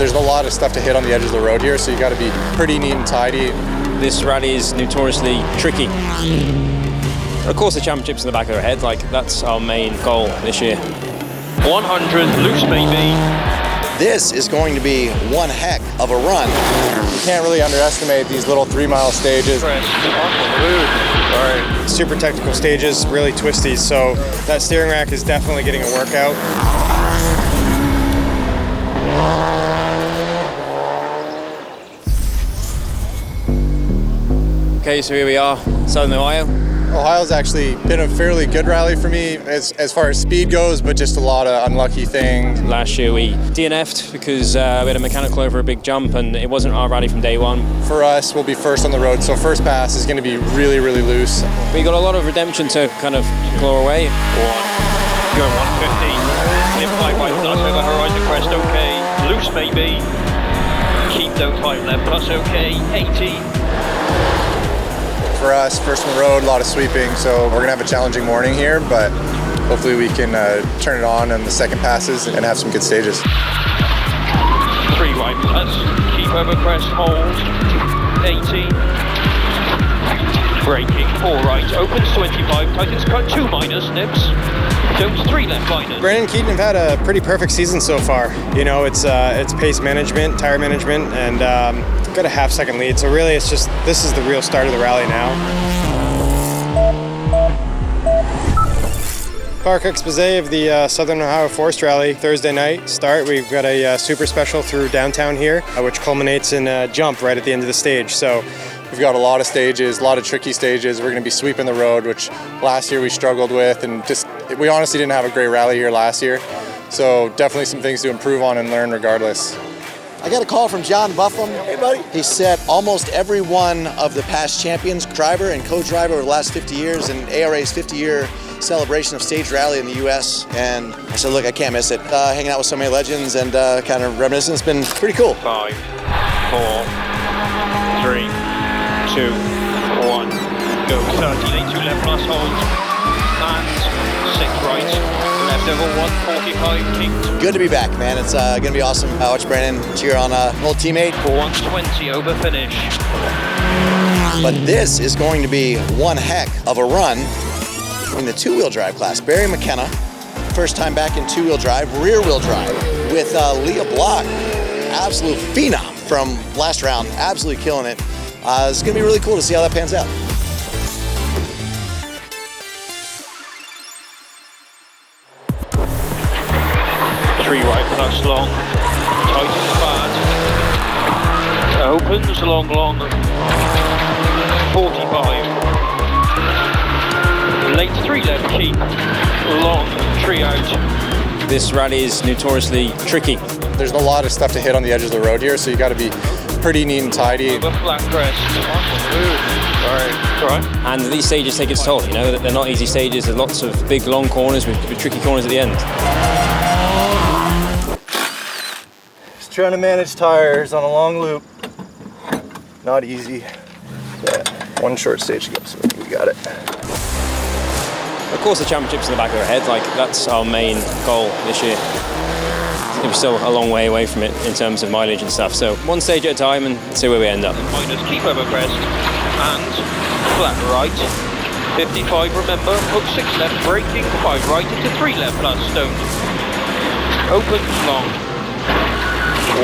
There's a lot of stuff to hit on the edge of the road here, so you got to be pretty neat and tidy. This rally is notoriously tricky. Of course, the championship's in the back of our head. Like, that's our main goal this year. 100 loose maybe. This is going to be one heck of a run. You can't really underestimate these little 3-mile stages. Super technical stages, really twisty, so that steering rack is definitely getting a workout. Okay, so here we are, Southern Ohio. Ohio's actually been a fairly good rally for me as far as speed goes, but just a lot of unlucky things. Last year we DNF'd because we had a mechanical over a big jump and it wasn't our rally from day one. For us, we'll be first on the road, so first pass is going to be really, really loose. We got a lot of redemption to kind of claw away. Going 150. Lip 5 right plus over horizon crest, okay. Loose maybe. Keep those 5 left plus, okay. 80. For us, first on the road, a lot of sweeping, so we're going to have a challenging morning here, but hopefully we can turn it on the second passes and have some good stages. 3 right plus, keep over crest, hold, 80. Braking, 4 right, opens 25, tightens cut, 2 minus, nips. Jones 3 left minus. Brandon and Keaton have had a pretty perfect season so far. You know, it's pace management, tire management, and got a half-second lead. So really, it's just, this is the real start of the rally now. Park expose of the Southern Ohio Forest Rally Thursday night start. We've got a super special through downtown here, which culminates in a jump right at the end of the stage. So we've got a lot of stages, a lot of tricky stages. We're going to be sweeping the road, which last year we struggled with, and we honestly didn't have a great rally here last year. So definitely some things to improve on and learn regardless. I got a call from John Buffum. Hey, buddy. He said almost every one of the past champions, driver and co-driver over the last 50 years, and ARA's 50-year celebration of stage rally in the U.S. And I said, look, I can't miss it. Hanging out with so many legends and kind of reminiscing. It's been pretty cool. 5, 4, 3, 2, 1. Go 30, 2 left plus hold. And 6 right. Left over 145 kicked. Good to be back, man. It's going to be awesome. Watch Brandon cheer on an old teammate. 120 over finish. But this is going to be one heck of a run in the 2-wheel drive class. Barry McKenna, first time back in 2-wheel drive, rear-wheel drive with Leah Block, absolute phenom from last round, absolutely killing it. It's going to be really cool to see how that pans out. Three right plus long, tightens bad, opens long, 45, late 3 left keep, long, tree out. This rally is notoriously tricky. There's a lot of stuff to hit on the edge of the road here, so you got to be pretty neat and tidy. Over flat crest, right. And these stages take its toll, you know, they're not easy stages. There's lots of big long corners with tricky corners at the end. Just trying to manage tires on a long loop. Not easy. But one short stage to go, so we got it. Of course, the championship's in the back of our head. Like, that's our main goal this year. We're still a long way away from it in terms of mileage and stuff. So one stage at a time and see where we end up. Minus, keep over crest, and flat right. 55, remember, hook 6 left, braking, 5 right into 3 left plus stone. Opens long,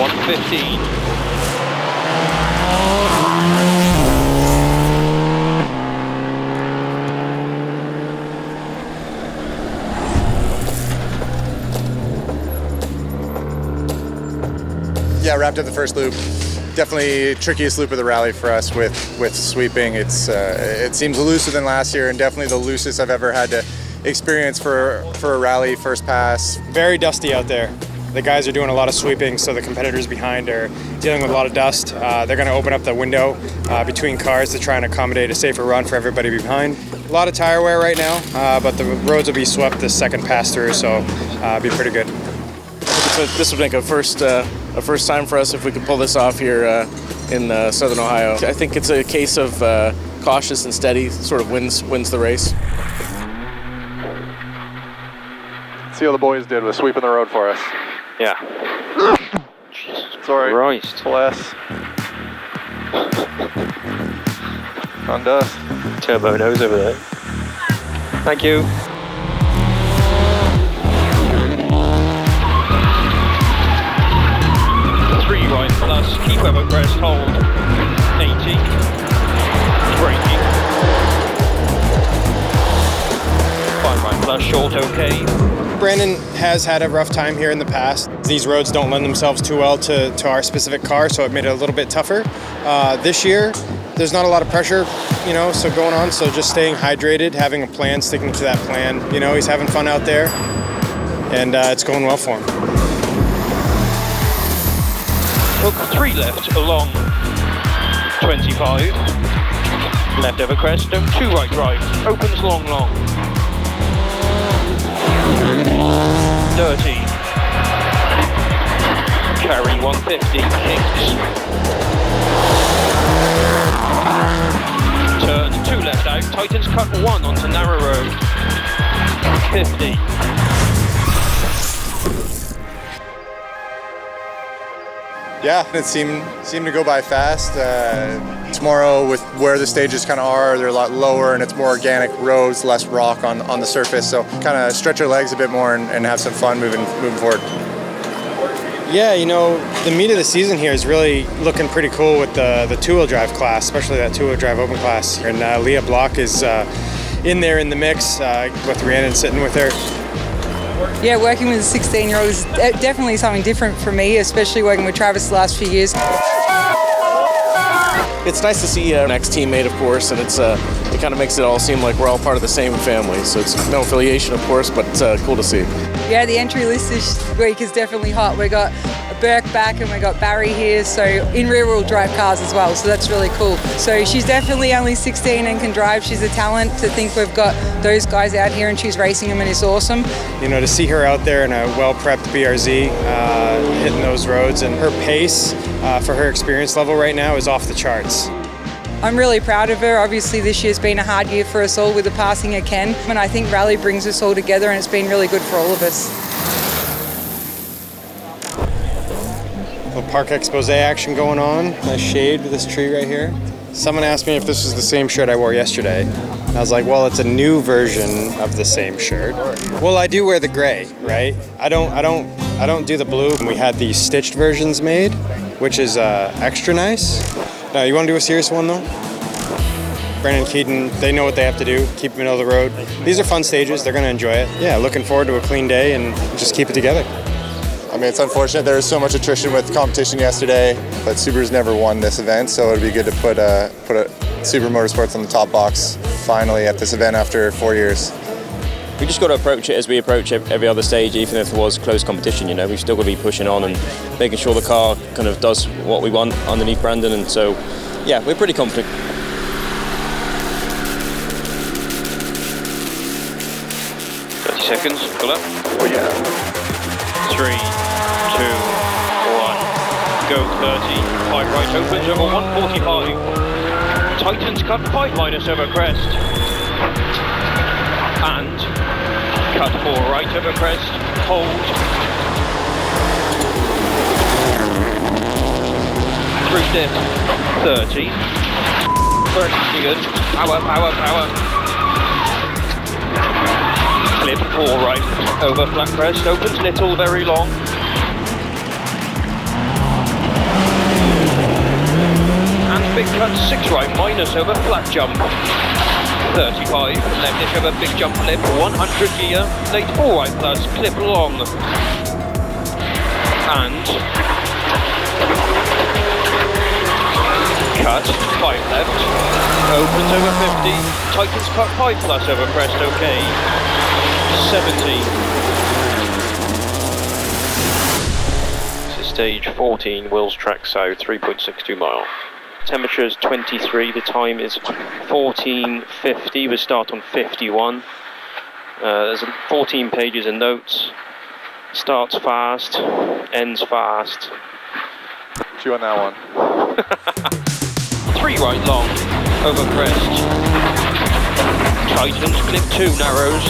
115. Yeah, wrapped up the first loop. Definitely trickiest loop of the rally for us with sweeping. It seems looser than last year, and definitely the loosest I've ever had to experience for a rally first pass. Very dusty out there. The guys are doing a lot of sweeping, so the competitors behind are dealing with a lot of dust. They're going to open up the window between cars to try and accommodate a safer run for everybody behind. A lot of tire wear right now, but the roads will be swept this second pass through, so be pretty good. This would make a first time for us if we could pull this off here in Southern Ohio. I think it's a case of cautious and steady sort of wins the race. See how the boys did with sweeping the road for us. Yeah. Jesus It's alright. Christ. Bless. On dust. Turbo nose over there. Thank you. Three right plus, keep over crest, hold. 80. Braking. 5 right plus, short okay. Brandon has had a rough time here in the past. These roads don't lend themselves too well to our specific car, so it made it a little bit tougher. This year, there's not a lot of pressure, so going on. So just staying hydrated, having a plan, sticking to that plan. He's having fun out there, and it's going well for him. Hook 3 left along 25. Left over crest, stone 2 right right. Opens long. Dirty. Carry 150, kicks. Turn 2 left out, tightens cut 1 onto narrow road. 50. Yeah, it seemed to go by fast. Tomorrow, with where the stages kind of are, they're a lot lower and it's more organic roads, less rock on the surface. So kind of stretch our legs a bit more and have some fun moving forward. Yeah, the meat of the season here is really looking pretty cool with the two-wheel drive class, especially that two-wheel drive open class. And Leah Block is in there in the mix with Rhiannon sitting with her. Yeah, working with a 16-year-old is definitely something different for me, especially working with Travis the last few years. It's nice to see an ex-teammate, of course, and it kind of makes it all seem like we're all part of the same family. So it's no affiliation, of course, but it's cool to see. Yeah, the entry list this week is definitely hot. We got Burke back and we got Barry here, so in rear-wheel drive cars as well, so that's really cool. So she's definitely only 16 and can drive. She's a talent. To think we've got those guys out here and she's racing them, and it's awesome. To see her out there in a well-prepped BRZ, hitting those roads, and her pace for her experience level right now is off the charts. I'm really proud of her. Obviously this year's been a hard year for us all with the passing of Ken, and I think Rally brings us all together and it's been really good for all of us. Little park expose action going on. Nice shade with this tree right here. Someone asked me if this was the same shirt I wore yesterday. I was like, well, it's a new version of the same shirt. Well, I do wear the gray, right? I don't do the blue. We had the stitched versions made, which is extra nice. Now, you want to do a serious one though? Brandon and Keaton, they know what they have to do. Keep them middle of the road. These are fun stages. They're going to enjoy it. Yeah, looking forward to a clean day and just keep it together. I mean, it's unfortunate there was so much attrition with competition yesterday, but Subaru's never won this event, so it'd be good to put a Subaru Motorsports on the top box finally at this event after 4 years. We just got to approach it as we approach every other stage, even if there was close competition. We've still got to be pushing on and making sure the car kind of does what we want underneath Brandon, and so yeah, we're pretty confident. Seconds, pull up. Oh yeah. 3, 2, 1. Go 30. 5 right opens over 145. Tightens cut 5 minus over crest. And cut 4 right over crest. Hold. Through dip. 30. Pretty good. Power. Clip 4 right, over flat crest, opens little, very long. And big cut 6 right, minus over flat jump. 35, leftish over big jump lip, 100 gear, late 4 right plus, clip long. And cut 5 left, opens over 50, tightens cut 5 plus over crest, okay. 70. This is stage 14, Wills Track South, 3.62 mile. Temperature is 23, the time is 14:50, we start on 51. There's 14 pages of notes. Starts fast, ends fast. Chew on that one. 3 right long, over crest. Tightens, clip 2 narrows,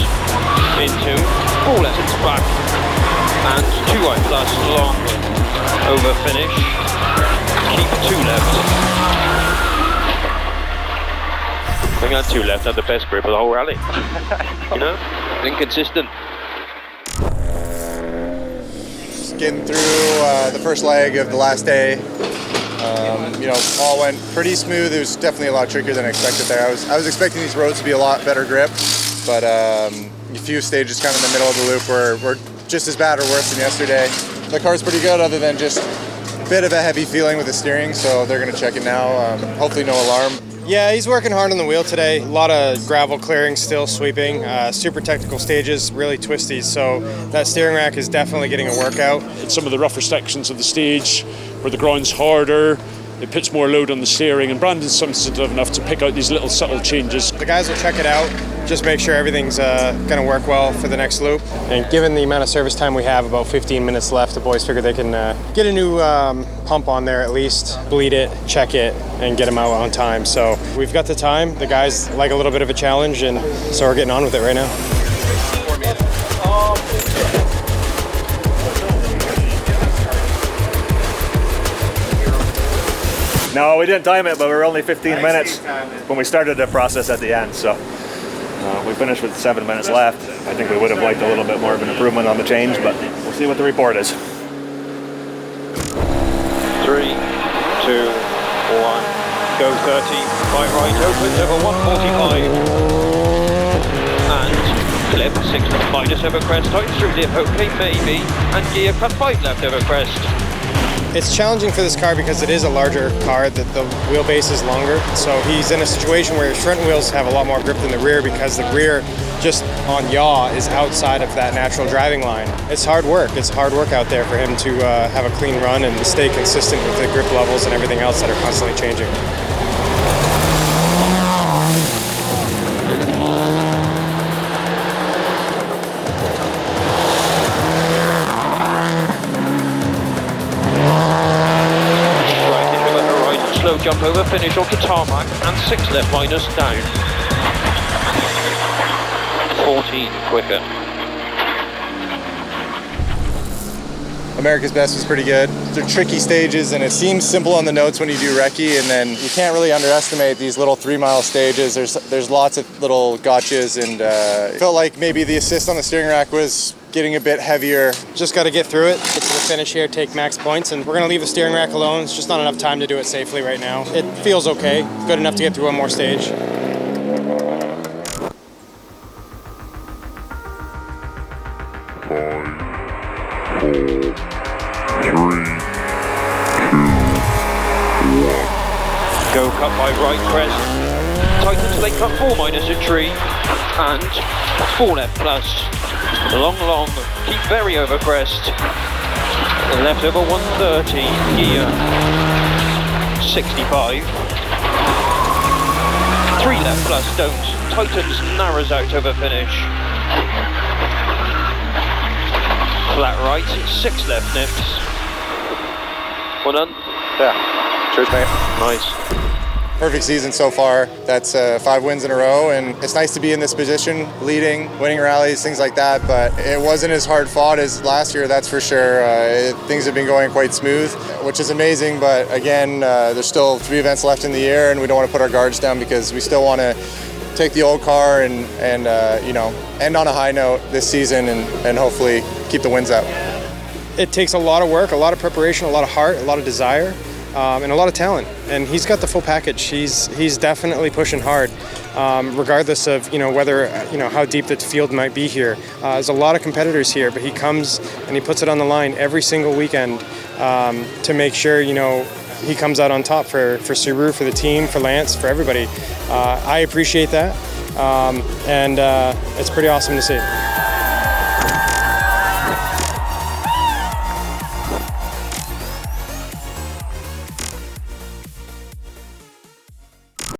into 4 left back, And 2 right plus, long over finish. Keep 2 left. I think that 2 left had the best grip of the whole rally. You know, inconsistent. Just getting through the first leg of the last day. You know, all went pretty smooth. It was definitely a lot trickier than I expected there. I was expecting these roads to be a lot better grip, but a few stages kind of in the middle of the loop were just as bad or worse than yesterday. The car's pretty good other than just a bit of a heavy feeling with the steering, so they're going to check it now. Hopefully no alarm. Yeah, he's working hard on the wheel today. A lot of gravel clearing, still sweeping, super technical stages, really twisty. So that steering rack is definitely getting a workout. In some of the rougher sections of the stage where the ground's harder, it puts more load on the steering, and Brandon's sensitive enough to pick out these little subtle changes. The guys will check it out, just make sure everything's going to work well for the next loop. And given the amount of service time we have, about 15 minutes left, the boys figure they can get a new pump on there at least, bleed it, check it, and get them out on time. So we've got the time. The guys like a little bit of a challenge, and so we're getting on with it right now. No, we didn't time it, but we were only 15 minutes when we started the process at the end. So we finished with 7 minutes left. I think we would have liked a little bit more of an improvement on the change, but we'll see what the report is. 3, 2, 1, go 30, by right, opens over 145, and clip 6 left minus over crest, tight through dip, okay maybe, and gear cut 5 left over crest. It's challenging for this car because it is a larger car, that the wheelbase is longer. So he's in a situation where his front wheels have a lot more grip than the rear, because the rear just on yaw is outside of that natural driving line. It's hard work. It's hard work out there for him to have a clean run and stay consistent with the grip levels and everything else that are constantly changing. Slow jump over finish onto tarmac and 6 left minus down. 14 quicker. America's Best was pretty good. They're tricky stages, and it seems simple on the notes when you do recce, and then you can't really underestimate these little 3-mile stages. There's lots of little gotchas, and it felt like maybe the assist on the steering rack was getting a bit heavier. Just got to get through it, get to the finish here, take max points, and we're going to leave the steering rack alone. It's just not enough time to do it safely right now. It feels okay, good enough to get through one more stage. Go cut by right crest, tightens late cut 4 minus a tree, and 4 left plus. Long, keep very over crest. Left over 130, gear 65. 3 left plus, don't. Tightens, narrows out over finish. Flat right, 6 left nips. Well done. Yeah, cheers mate. Nice. Perfect season so far. That's 5 wins in a row, and it's nice to be in this position, leading, winning rallies, things like that, but it wasn't as hard fought as last year, that's for sure. Things have been going quite smooth, which is amazing, but again, there's still 3 events left in the year, and we don't want to put our guards down because we still want to take the old car and you know, end on a high note this season and hopefully keep the wins up. It takes a lot of work, a lot of preparation, a lot of heart, a lot of desire. And a lot of talent, and he's got the full package. He's definitely pushing hard, regardless of whether how deep the field might be here. There's a lot of competitors here, but he comes and he puts it on the line every single weekend to make sure he comes out on top for Subaru, for the team, for Lance, for everybody. I appreciate that, and it's pretty awesome to see.